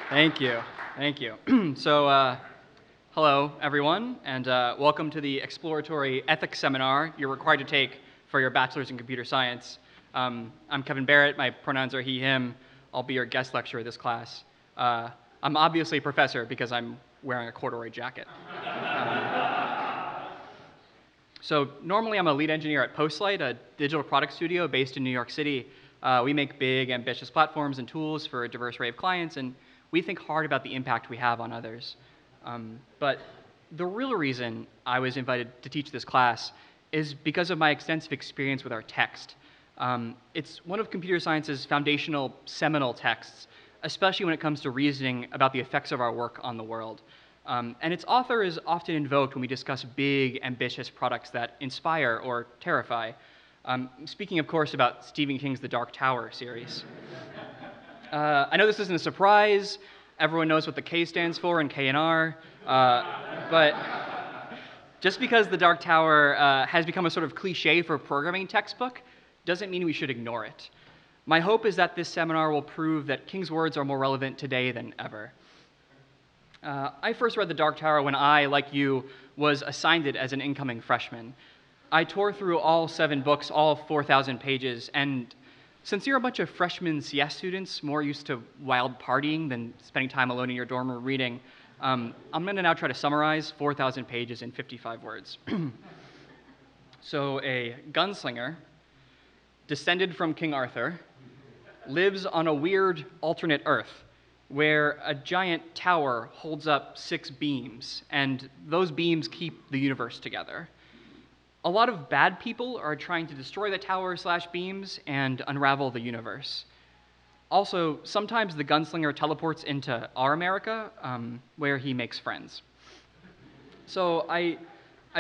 Thank you. Thank you. Hello, everyone, and welcome to the exploratory ethics seminar you're required to take for your bachelor's in computer science. I'm Kevin Barrett. My pronouns are he, him. I'll be your guest lecturer this class. I'm obviously a professor because I'm wearing a corduroy jacket. So normally I'm a lead engineer at Postlight, a digital product studio based in New York City. We make big, ambitious platforms and tools for a diverse array of clients, and we think hard about the impact we have on others. But the real reason I was invited to teach this class is because of my extensive experience with our text. It's one of computer science's foundational, seminal texts, especially when it comes to reasoning about the effects of our work on the world. And its author is often invoked when we discuss big, ambitious products that inspire or terrify. Speaking, of course, about Stephen King's The Dark Tower series. I know this isn't a surprise. Everyone knows what the K stands for in K&R. But just because The Dark Tower has become a sort of cliche for a programming textbook doesn't mean we should ignore it. My hope is that this seminar will prove that King's words are more relevant today than ever. I first read The Dark Tower when I, like you, was assigned it as an incoming freshman. I tore through all 7 books, all 4,000 pages, and since you're a bunch of freshman CS students more used to wild partying than spending time alone in your dorm room reading, I'm going to now try to summarize 4,000 pages in 55 words. So a gunslinger, descended from King Arthur, lives on a weird alternate Earth where a giant tower holds up 6 beams, and those beams keep the universe together. A lot of bad people are trying to destroy the tower/beams and unravel the universe. Also, sometimes the gunslinger teleports into our America, where he makes friends. So I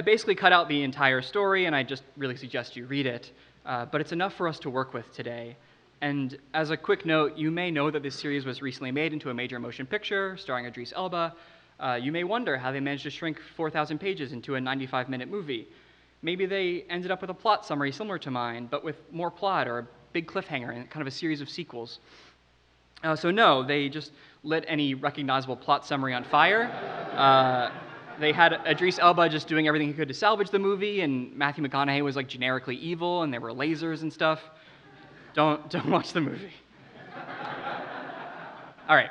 basically cut out the entire story, and I just really suggest you read it. But it's enough for us to work with today. And as a quick note, you may know that this series was recently made into a major motion picture starring Idris Elba. You may wonder how they managed to shrink 4,000 pages into a 95-minute movie. Maybe they ended up with a plot summary similar to mine, but with more plot or a big cliffhanger and kind of a series of sequels. So no, they just lit any recognizable plot summary on fire. They had Idris Elba just doing everything he could to salvage the movie, and Matthew McConaughey was like generically evil, and there were lasers and stuff. Don't watch the movie. All right.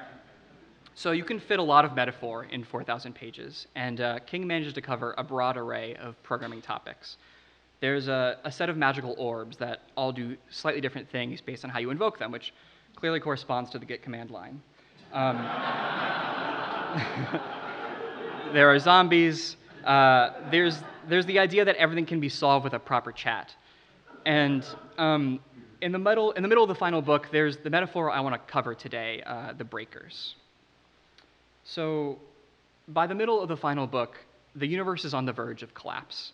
So you can fit a lot of metaphor in 4,000 pages, and King manages to cover a broad array of programming topics. There's a set of magical orbs that all do slightly different things based on how you invoke them, which clearly corresponds to the Git command line. There are zombies. There's the idea that everything can be solved with a proper chat. And in the middle of the final book, there's the metaphor I want to cover today, the breakers. So by the middle of the final book, the universe is on the verge of collapse.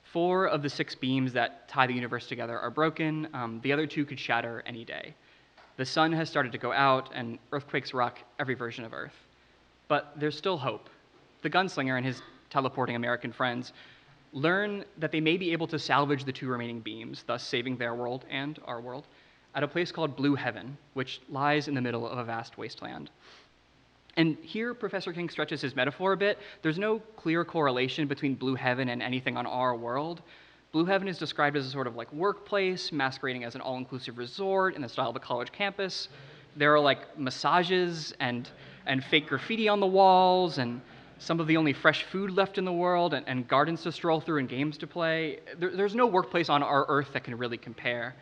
4 of the 6 beams that tie the universe together are broken. The other 2 could shatter any day. The sun has started to go out, and earthquakes rock every version of Earth. But there's still hope. The gunslinger and his teleporting American friends learn that they may be able to salvage the 2 remaining beams, thus saving their world and our world, at a place called Blue Heaven, which lies in the middle of a vast wasteland. And here, Professor King stretches his metaphor a bit. There's no clear correlation between Blue Heaven and anything on our world. Blue Heaven is described as a sort of like workplace, masquerading as an all-inclusive resort in the style of a college campus. There are like massages and fake graffiti on the walls, and some of the only fresh food left in the world, and gardens to stroll through and games to play. There's no workplace on our Earth that can really compare.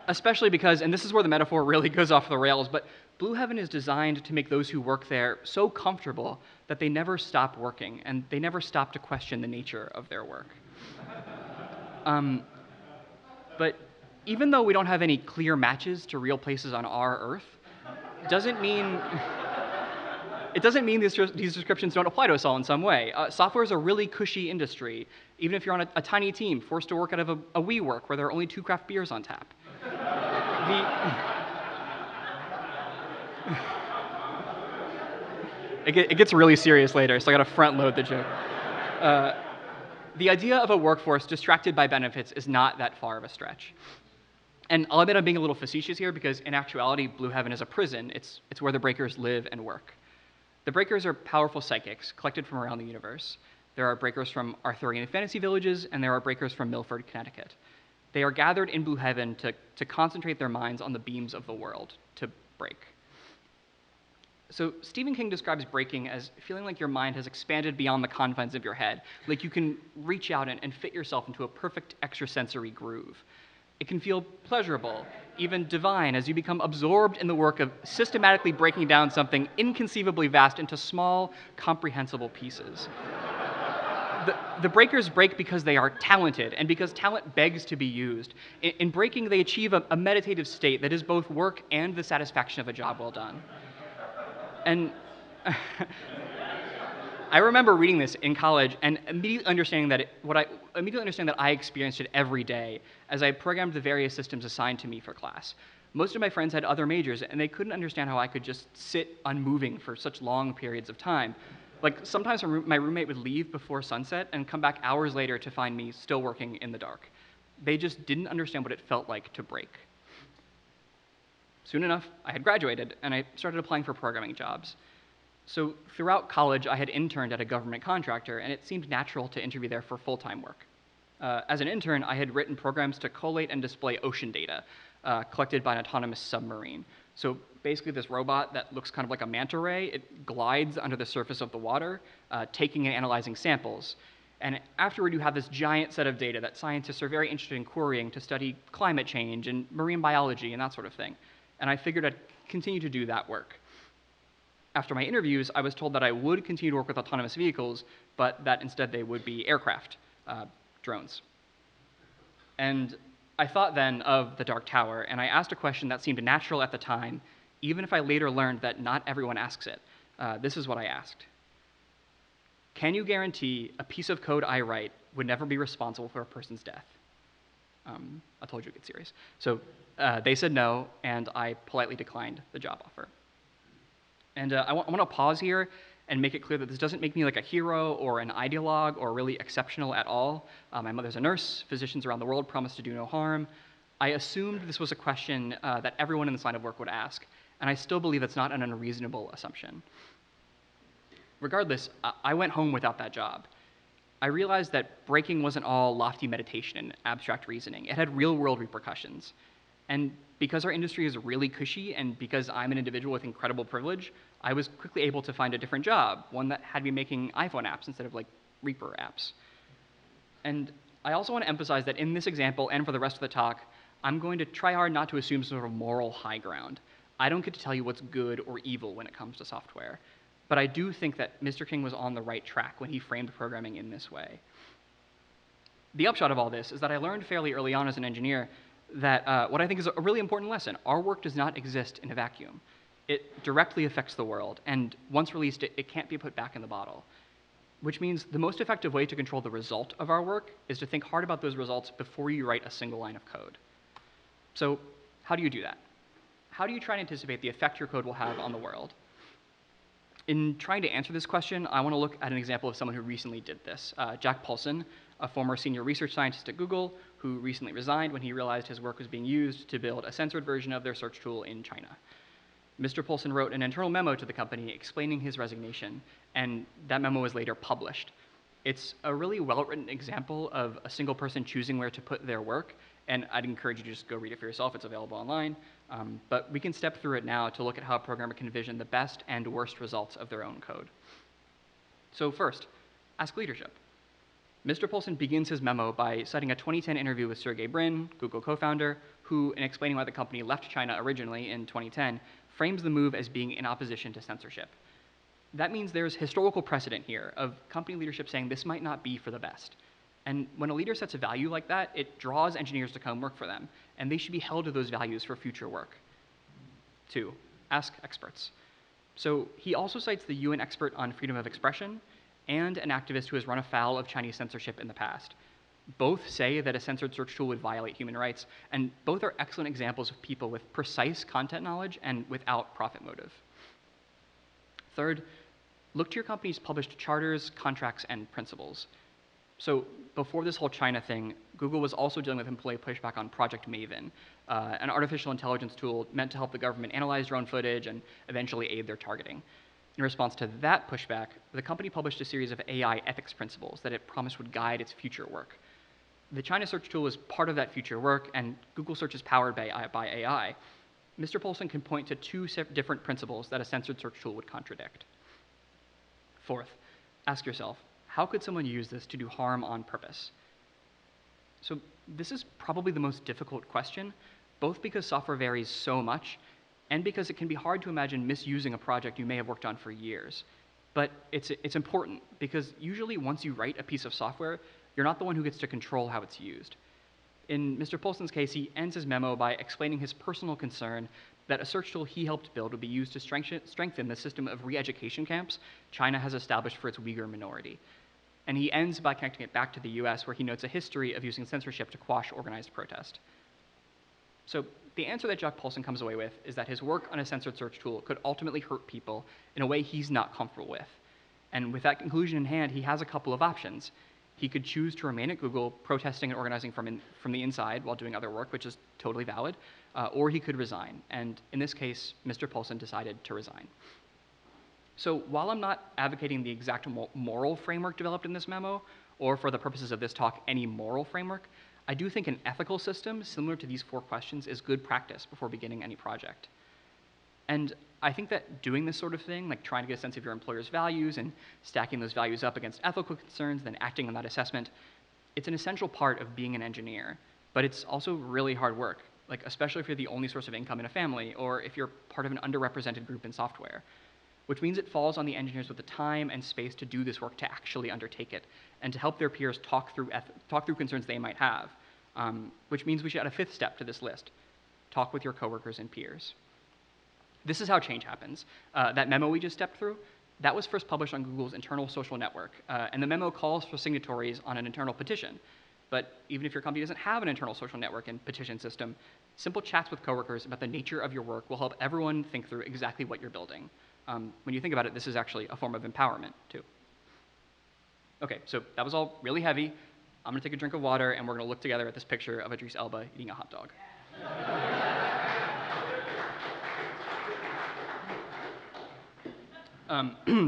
Especially because, and this is where the metaphor really goes off the rails, but Blue Heaven is designed to make those who work there so comfortable that they never stop working, and they never stop to question the nature of their work. But even though we don't have any clear matches to real places on our Earth, it doesn't mean these descriptions don't apply to us all in some way. Software is a really cushy industry, even if you're on a tiny team forced to work out of a WeWork where there are only 2 craft beers on tap. It gets really serious later, so I gotta front load the joke. The idea of a workforce distracted by benefits is not that far of a stretch. And I'll admit I'm being a little facetious here because in actuality, Blue Heaven is a prison. It's where the Breakers live and work. The Breakers are powerful psychics collected from around the universe. There are Breakers from Arthurian fantasy villages, and there are Breakers from Milford, Connecticut. They are gathered in Blue Heaven to concentrate their minds on the beams of the world, to break. So Stephen King describes breaking as feeling like your mind has expanded beyond the confines of your head, like you can reach out and fit yourself into a perfect extrasensory groove. It can feel pleasurable, even divine, as you become absorbed in the work of systematically breaking down something inconceivably vast into small, comprehensible pieces. The breakers break because they are talented, and because talent begs to be used. In breaking, they achieve a meditative state that is both work and the satisfaction of a job well done. And I remember reading this in college and immediately understanding that I experienced it every day as I programmed the various systems assigned to me for class. Most of my friends had other majors, and they couldn't understand how I could just sit unmoving for such long periods of time. Like, sometimes my roommate would leave before sunset and come back hours later to find me still working in the dark. They just didn't understand what it felt like to break. Soon enough, I had graduated, and I started applying for programming jobs. So throughout college, I had interned at a government contractor, and it seemed natural to interview there for full-time work. As an intern, I had written programs to collate and display ocean data collected by an autonomous submarine. So basically this robot that looks kind of like a manta ray, it glides under the surface of the water, taking and analyzing samples. And afterward, you have this giant set of data that scientists are very interested in querying to study climate change and marine biology and that sort of thing. And I figured I'd continue to do that work. After my interviews, I was told that I would continue to work with autonomous vehicles, but that instead they would be aircraft, drones. And I thought then of the Dark Tower, and I asked a question that seemed natural at the time, even if I later learned that not everyone asks it. This is what I asked. Can you guarantee a piece of code I write would never be responsible for a person's death? I told you to get serious. So they said no, and I politely declined the job offer. And I want to pause here and make it clear that this doesn't make me like a hero or an ideologue or really exceptional at all. My mother's a nurse. Physicians around the world promise to do no harm. I assumed this was a question that everyone in this line of work would ask, and I still believe it's not an unreasonable assumption. Regardless, I went home without that job. I realized that breaking wasn't all lofty meditation and abstract reasoning. It had real-world repercussions. And because our industry is really cushy, and because I'm an individual with incredible privilege, I was quickly able to find a different job, one that had me making iPhone apps instead of like Reaper apps. And I also want to emphasize that in this example, and for the rest of the talk, I'm going to try hard not to assume some sort of moral high ground. I don't get to tell you what's good or evil when it comes to software. But I do think that Mr. King was on the right track when he framed programming in this way. The upshot of all this is that I learned fairly early on as an engineer that what I think is a really important lesson: our work does not exist in a vacuum. It directly affects the world, and once released, it can't be put back in the bottle. Which means the most effective way to control the result of our work is to think hard about those results before you write a single line of code. So how do you do that? How do you try and anticipate the effect your code will have on the world? In trying to answer this question, I want to look at an example of someone who recently did this. Jack Paulson, a former senior research scientist at Google, who recently resigned when he realized his work was being used to build a censored version of their search tool in China. Mr. Paulson wrote an internal memo to the company explaining his resignation, and that memo was later published. It's a really well-written example of a single person choosing where to put their work, and I'd encourage you to just go read it for yourself. It's available online. But we can step through it now to look at how a programmer can envision the best and worst results of their own code. So first, ask leadership. Mr. Paulson begins his memo by citing a 2010 interview with Sergey Brin, Google co-founder, who, in explaining why the company left China originally in 2010, frames the move as being in opposition to censorship. That means there's historical precedent here of company leadership saying this might not be for the best. And when a leader sets a value like that, it draws engineers to come work for them, and they should be held to those values for future work. 2, ask experts. So he also cites the UN expert on freedom of expression and an activist who has run afoul of Chinese censorship in the past. Both say that a censored search tool would violate human rights, and both are excellent examples of people with precise content knowledge and without profit motive. 3rd, look to your company's published charters, contracts, and principles. So before this whole China thing, Google was also dealing with employee pushback on Project Maven, an artificial intelligence tool meant to help the government analyze drone footage and eventually aid their targeting. In response to that pushback, the company published a series of AI ethics principles that it promised would guide its future work. The China search tool is part of that future work, and Google search is powered by AI. Mr. Polson can point to two different principles that a censored search tool would contradict. Fourth, ask yourself, how could someone use this to do harm on purpose? So this is probably the most difficult question, both because software varies so much, and because it can be hard to imagine misusing a project you may have worked on for years. But it's important, because usually once you write a piece of software, you're not the one who gets to control how it's used. In Mr. Polson's case, he ends his memo by explaining his personal concern that a search tool he helped build would be used to strengthen the system of re-education camps China has established for its Uyghur minority. And he ends by connecting it back to the US, where he notes a history of using censorship to quash organized protest. So the answer that Jack Polson comes away with is that his work on a censored search tool could ultimately hurt people in a way he's not comfortable with. And with that conclusion in hand, he has a couple of options. He could choose to remain at Google, protesting and organizing from the inside while doing other work, which is totally valid, or he could resign. And in this case, Mr. Polson decided to resign. So while I'm not advocating the exact moral framework developed in this memo, or for the purposes of this talk, any moral framework, I do think an ethical system similar to these 4 questions is good practice before beginning any project. And I think that doing this sort of thing, like trying to get a sense of your employer's values and stacking those values up against ethical concerns, then acting on that assessment, it's an essential part of being an engineer. But it's also really hard work, like especially if you're the only source of income in a family, or if you're part of an underrepresented group in software, which means it falls on the engineers with the time and space to do this work, to actually undertake it, and to help their peers talk through concerns they might have, which means we should add a 5th step to this list: talk with your coworkers and peers. This is how change happens. That memo we just stepped through, that was first published on Google's internal social network, and the memo calls for signatories on an internal petition. But even if your company doesn't have an internal social network and petition system, simple chats with coworkers about the nature of your work will help everyone think through exactly what you're building. When you think about it, this is actually a form of empowerment, too. Okay, so that was all really heavy. I'm going to take a drink of water, and we're going to look together at this picture of Idris Elba eating a hot dog.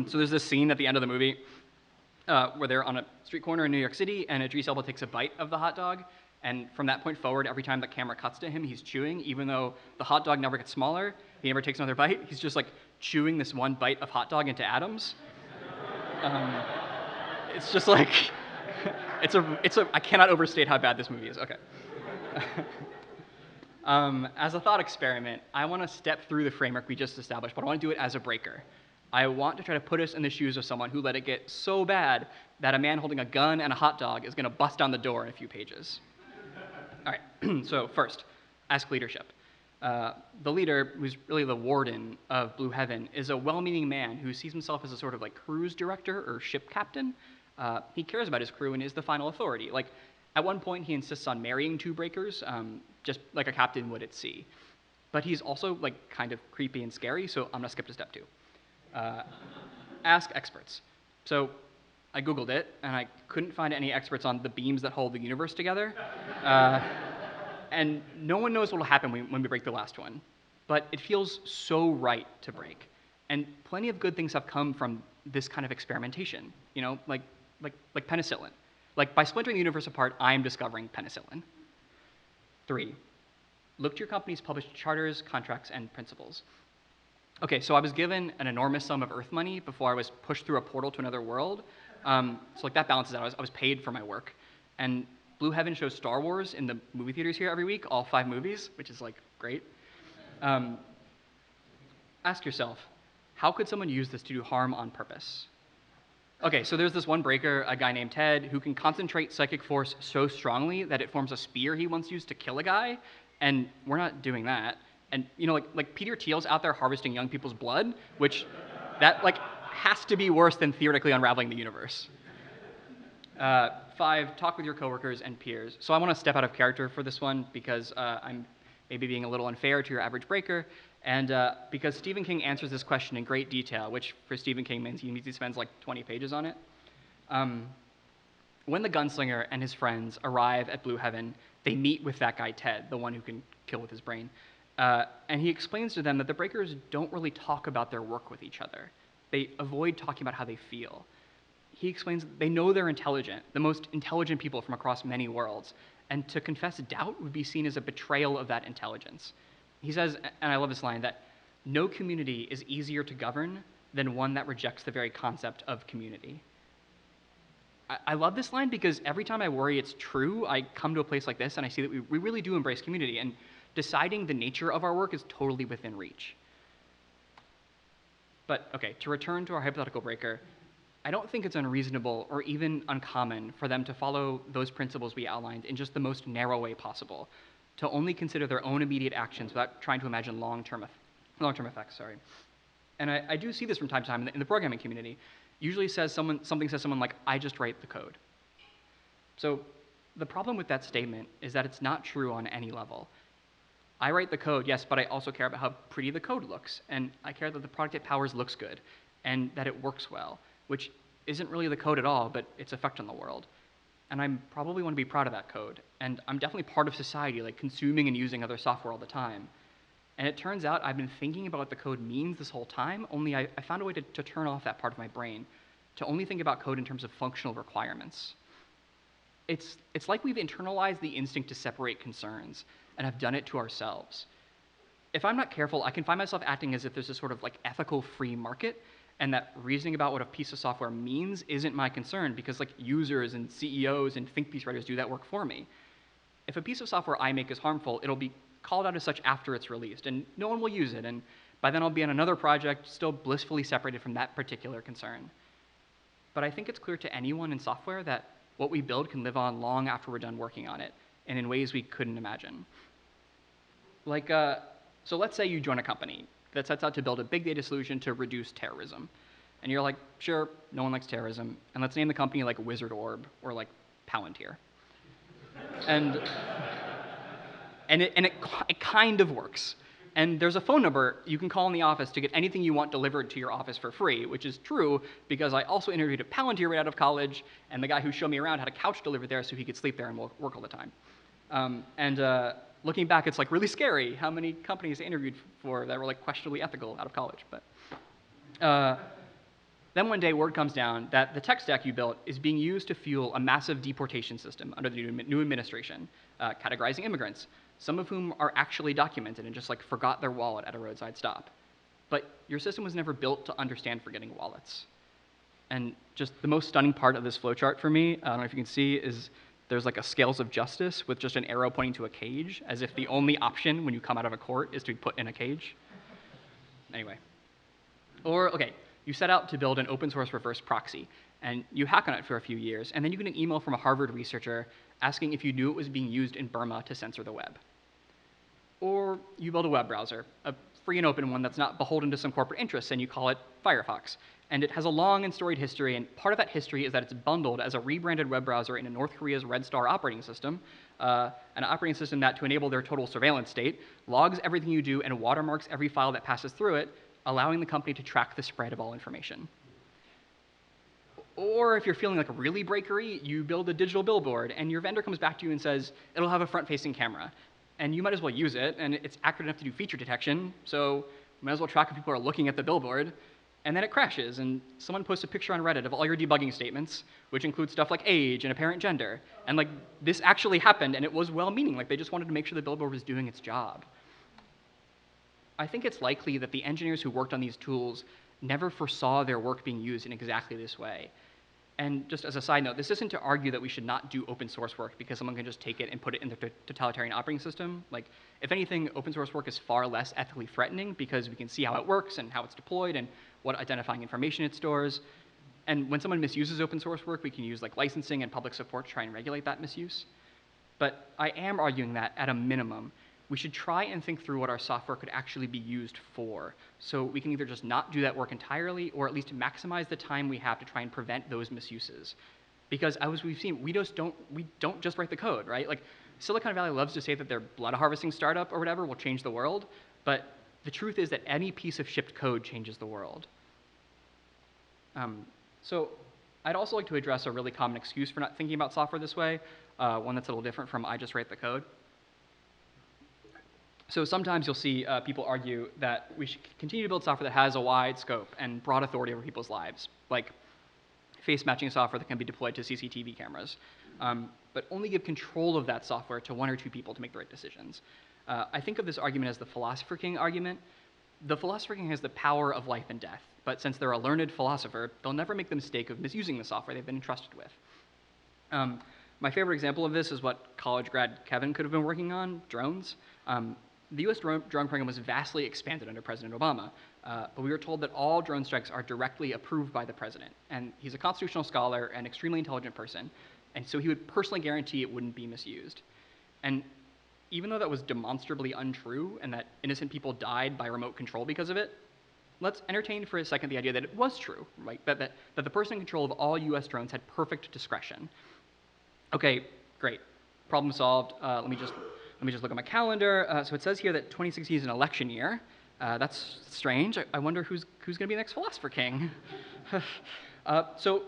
So there's this scene at the end of the movie where they're on a street corner in New York City, and Idris Elba takes a bite of the hot dog, and from that point forward, every time the camera cuts to him, he's chewing, even though the hot dog never gets smaller, he never takes another bite, he's just like chewing this one bite of hot dog into atoms. It's just like, I cannot overstate how bad this movie is. Okay. As a thought experiment, I want to step through the framework we just established, but I want to do it as a breaker. I want to try to put us in the shoes of someone who let it get so bad that a man holding a gun and a hot dog is going to bust down the door in a few pages. All right, so first, ask leadership. The leader, who's really the warden of Blue Heaven, is a well-meaning man who sees himself as a sort of like cruise director or ship captain. He cares about his crew and is the final authority. Like, at one point, he insists on marrying 2 breakers, just like a captain would at sea. But he's also like kind of creepy and scary, so I'm gonna skip to step 2. Ask experts. So I Googled it, and I couldn't find any experts on the beams that hold the universe together. And no one knows what will happen when we break the last one. But it feels so right to break. And plenty of good things have come from this kind of experimentation, you know, like penicillin. Like, by splintering the universe apart, I'm discovering penicillin. 3, look to your company's published charters, contracts, and principles. Okay, so I was given an enormous sum of Earth money before I was pushed through a portal to another world. So like that balances out. I was paid for my work. And Blue Heaven shows Star Wars in the movie theaters here every week, all 5 movies, which is like great. Ask yourself, how could someone use this to do harm on purpose? Okay, so there's this one breaker, a guy named Ted, who can concentrate psychic force so strongly that it forms a spear he once used to kill a guy, and we're not doing that. And you know, like Peter Thiel's out there harvesting young people's blood, which that like has to be worse than theoretically unraveling the universe. 5, talk with your coworkers and peers. So I want to step out of character for this one because I'm maybe being a little unfair to your average breaker, and because Stephen King answers this question in great detail, which for Stephen King means he spends like 20 pages on it. When the gunslinger and his friends arrive at Blue Heaven, they meet with that guy Ted, the one who can kill with his brain. And he explains to them that the breakers don't really talk about their work with each other. They avoid talking about how they feel. He explains they know they're intelligent, the most intelligent people from across many worlds, and to confess doubt would be seen as a betrayal of that intelligence. He says, and I love this line, that no community is easier to govern than one that rejects the very concept of community. I love this line because every time I worry it's true, I come to a place like this and I see that we really do embrace community, and deciding the nature of our work is totally within reach. But okay, to return to our hypothetical breaker, I don't think it's unreasonable or even uncommon for them to follow those principles we outlined in just the most narrow way possible, to only consider their own immediate actions without trying to imagine long-term effects. And I do see this from time to time in the programming community. Usually something says someone like, I just write the code. So the problem with that statement is that it's not true on any level. I write the code, yes, but I also care about how pretty the code looks, and I care that the product it powers looks good, and that it works well, which isn't really the code at all, but its effect on the world. And I probably want to be proud of that code, and I'm definitely part of society, like consuming and using other software all the time. And it turns out I've been thinking about what the code means this whole time, only I found a way to turn off that part of my brain, to only think about code in terms of functional requirements. It's like we've internalized the instinct to separate concerns and have done it to ourselves. If I'm not careful, I can find myself acting as if there's a sort of like ethical free market, and that reasoning about what a piece of software means isn't my concern because like users and CEOs and think piece writers do that work for me. If a piece of software I make is harmful, it'll be called out as such after it's released, and no one will use it, and by then I'll be on another project still blissfully separated from that particular concern. But I think it's clear to anyone in software that what we build can live on long after we're done working on it, and in ways we couldn't imagine. Like, so let's say you join a company that sets out to build a big data solution to reduce terrorism. And you're like, sure, no one likes terrorism, and let's name the company like Wizard Orb or like Palantir. And it kind of works. And there's a phone number you can call in the office to get anything you want delivered to your office for free, which is true because I also interviewed at Palantir right out of college, and the guy who showed me around had a couch delivered there so he could sleep there and work all the time. Looking back, it's like really scary how many companies I interviewed for that were like questionably ethical out of college. But then one day word comes down that the tech stack you built is being used to fuel a massive deportation system under the new administration, categorizing immigrants, some of whom are actually documented and just like forgot their wallet at a roadside stop. But your system was never built to understand forgetting wallets. And just the most stunning part of this flowchart for me, I don't know if you can see, is there's like a scales of justice with just an arrow pointing to a cage, as if the only option when you come out of a court is to be put in a cage. Anyway. Or, okay, you set out to build an open source reverse proxy, and you hack on it for a few years, and then you get an email from a Harvard researcher asking if you knew it was being used in Burma to censor the web. Or you build a web browser, a free and open one that's not beholden to some corporate interests, and you call it Firefox. And it has a long and storied history, and part of that history is that it's bundled as a rebranded web browser in North Korea's Red Star operating system, an operating system that, to enable their total surveillance state, logs everything you do and watermarks every file that passes through it, allowing the company to track the spread of all information. Or if you're feeling like really breakery, you build a digital billboard, and your vendor comes back to you and says, it'll have a front-facing camera. And you might as well use it, and it's accurate enough to do feature detection, so you might as well track if people are looking at the billboard. And then it crashes, and someone posts a picture on Reddit of all your debugging statements, which include stuff like age and apparent gender. And like, this actually happened, and it was well-meaning. Like, they just wanted to make sure the billboard was doing its job. I think it's likely that the engineers who worked on these tools never foresaw their work being used in exactly this way. And just as a side note, this isn't to argue that we should not do open source work because someone can just take it and put it in their totalitarian operating system. Like, if anything, open source work is far less ethically threatening because we can see how it works and how it's deployed and what identifying information it stores. And when someone misuses open source work, we can use like licensing and public support to try and regulate that misuse. But I am arguing that, at a minimum, we should try and think through what our software could actually be used for, so we can either just not do that work entirely, or at least maximize the time we have to try and prevent those misuses. Because as we've seen, we don't just write the code, right? Like, Silicon Valley loves to say that their blood harvesting startup or whatever will change the world, but the truth is that any piece of shipped code changes the world. So I'd also like to address a really common excuse for not thinking about software this way, one that's a little different from I just write the code. So sometimes you'll see people argue that we should continue to build software that has a wide scope and broad authority over people's lives, like face matching software that can be deployed to CCTV cameras, but only give control of that software to one or two people to make the right decisions. I think of this argument as the Philosopher King argument. The Philosopher King has the power of life and death, but since they're a learned philosopher, they'll never make the mistake of misusing the software they've been entrusted with. My favorite example of this is what college grad Kevin could have been working on, drones. The US drone program was vastly expanded under President Obama, but we were told that all drone strikes are directly approved by the president. And he's a constitutional scholar and extremely intelligent person, and so he would personally guarantee it wouldn't be misused. And even though that was demonstrably untrue and that innocent people died by remote control because of it, let's entertain for a second the idea that it was true, right? That the person in control of all US drones had perfect discretion. Okay, great. Problem solved. Let me just look at my calendar. So it says here that 2016 is an election year. That's strange. I wonder who's going to be the next Philosopher King. So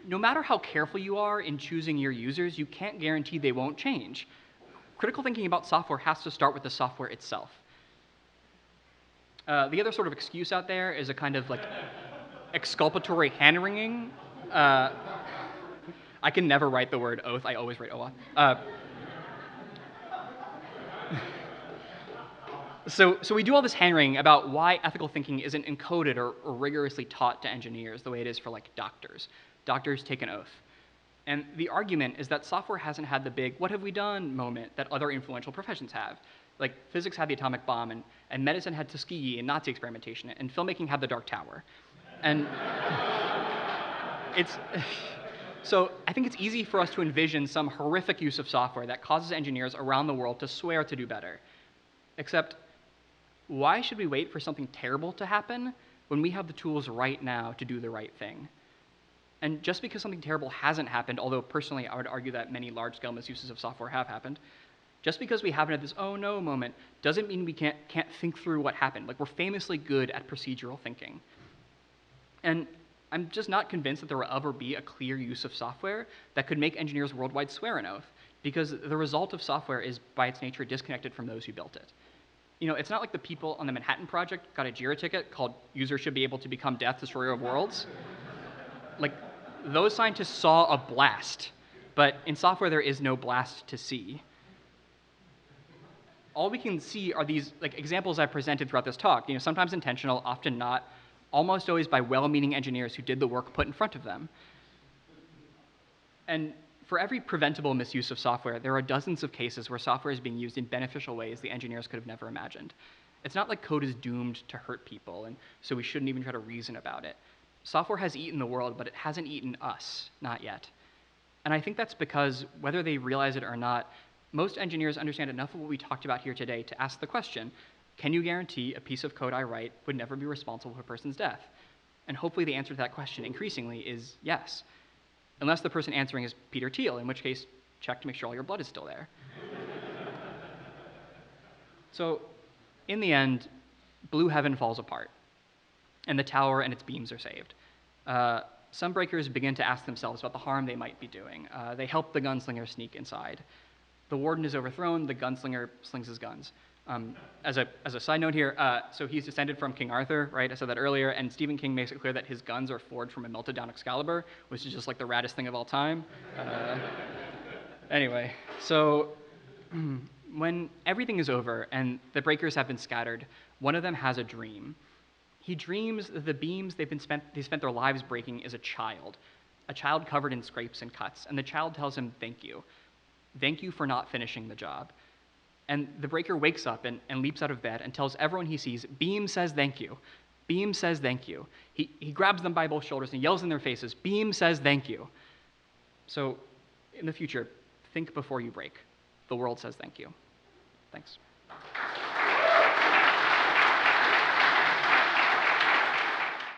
no matter how careful you are in choosing your users, you can't guarantee they won't change. Critical thinking about software has to start with the software itself. The other sort of excuse out there is a kind of like exculpatory hand-wringing. I can never write the word oath. I always write oath. So we do all this hand-wringing about why ethical thinking isn't encoded or rigorously taught to engineers the way it is for like doctors. Doctors take an oath. And the argument is that software hasn't had the big what have we done moment that other influential professions have. Like physics had the atomic bomb, and medicine had Tuskegee and Nazi experimentation, and filmmaking had the Dark Tower. And so I think it's easy for us to envision some horrific use of software that causes engineers around the world to swear to do better. Except, why should we wait for something terrible to happen when we have the tools right now to do the right thing? And just because something terrible hasn't happened, although personally I would argue that many large-scale misuses of software have happened, just because we haven't had this oh no moment doesn't mean we can't think through what happened. Like, we're famously good at procedural thinking. And I'm just not convinced that there will ever be a clear use of software that could make engineers worldwide swear an oath, because the result of software is by its nature disconnected from those who built it. You know, it's not like the people on the Manhattan Project got a JIRA ticket called "Users should be able to become death, destroyer of worlds." Like, those scientists saw a blast, but in software there is no blast to see. All we can see are these like examples I presented throughout this talk, you know, sometimes intentional, often not, almost always by well-meaning engineers who did the work put in front of them. And for every preventable misuse of software, there are dozens of cases where software is being used in beneficial ways the engineers could have never imagined. It's not like code is doomed to hurt people, and so we shouldn't even try to reason about it. Software has eaten the world, but it hasn't eaten us, not yet. And I think that's because, whether they realize it or not, most engineers understand enough of what we talked about here today to ask the question, can you guarantee a piece of code I write would never be responsible for a person's death? And hopefully the answer to that question increasingly is yes. Unless the person answering is Peter Thiel, in which case, check to make sure all your blood is still there. So, in the end, Blue Heaven falls apart, and the tower and its beams are saved. Some breakers begin to ask themselves about the harm they might be doing. They help the gunslinger sneak inside. The warden is overthrown, the gunslinger slings his guns. As a side note here, so he's descended from King Arthur, right? I said that earlier, and Stephen King makes it clear that his guns are forged from a melted down Excalibur, which is just like the raddest thing of all time. Anyway, so when everything is over and the breakers have been scattered, one of them has a dream. He dreams that the beams they spent their lives breaking is a child covered in scrapes and cuts, and the child tells him, thank you. Thank you for not finishing the job. And the breaker wakes up and leaps out of bed and tells everyone he sees, Beam says thank you. Beam says thank you. He grabs them by both shoulders and yells in their faces, Beam says thank you. So in the future, think before you break. The world says thank you. Thanks.